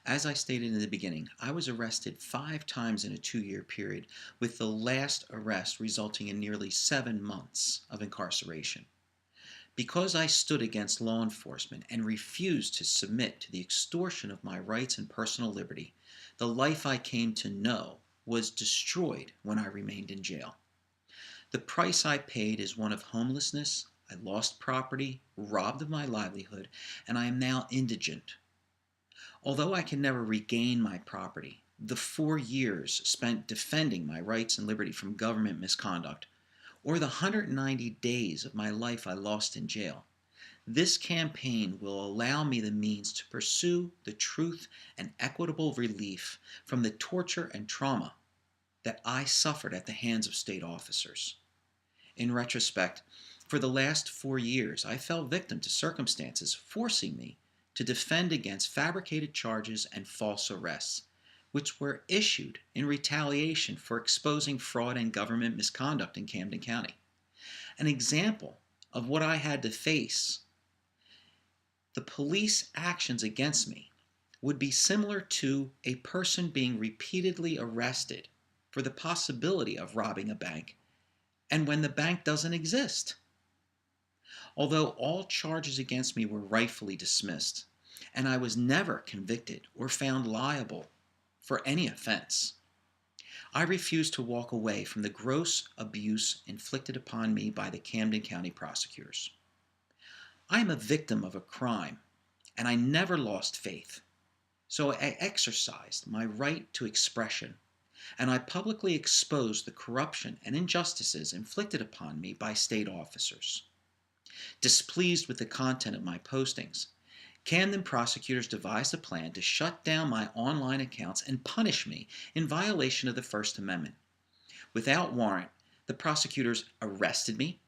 As I stated in the beginning, I was arrested 5 times in a 2-year period, with the last arrest resulting in nearly 7 months of incarceration. Because I stood against law enforcement and refused to submit to the extortion of my rights and personal liberty, the life I came to know was destroyed when I remained in jail. The price I paid is one of homelessness. I lost property, robbed of my livelihood, and I am now indigent. Although I can never regain my property, the 4 years spent defending my rights and liberty from government misconduct, or the 190 days of my life I lost in jail, this campaign will allow me the means to pursue the truth and equitable relief from the torture and trauma that I suffered at the hands of state officers. In retrospect, for the last 4 years, I fell victim to circumstances forcing me to defend against fabricated charges and false arrests, which were issued in retaliation for exposing fraud and government misconduct in Camden County. An example of what I had to face, the police actions against me would be similar to a person being repeatedly arrested for the possibility of robbing a bank, and when the bank doesn't exist. Although all charges against me were rightfully dismissed, and I was never convicted or found liable for any offense, I refused to walk away from the gross abuse inflicted upon me by the Camden County Prosecutors. I am a victim of a crime, and I never lost faith. So I exercised my right to expression, and I publicly exposed the corruption and injustices inflicted upon me by state officers. Displeased with the content of my postings, Camden prosecutors devised a plan to shut down my online accounts and punish me in violation of the First Amendment. Without warrant, the prosecutors arrested me.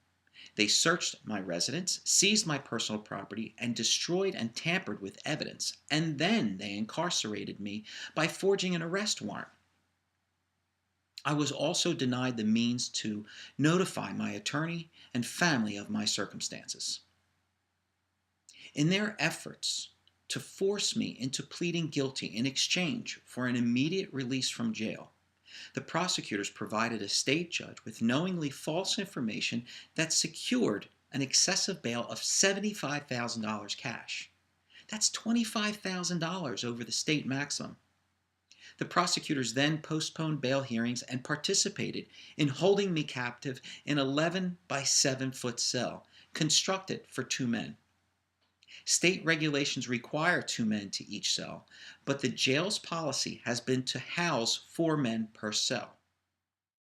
They searched my residence, seized my personal property, and destroyed and tampered with evidence. And then they incarcerated me by forging an arrest warrant. I was also denied the means to notify my attorney and family of my circumstances. In their efforts to force me into pleading guilty in exchange for an immediate release from jail, the prosecutors provided a state judge with knowingly false information that secured an excessive bail of $75,000 cash. That's $25,000 over the state maximum. The prosecutors then postponed bail hearings and participated in holding me captive in an 11 by 7-foot cell constructed for 2 men. State regulations require 2 men to each cell, but the jail's policy has been to house 4 men per cell.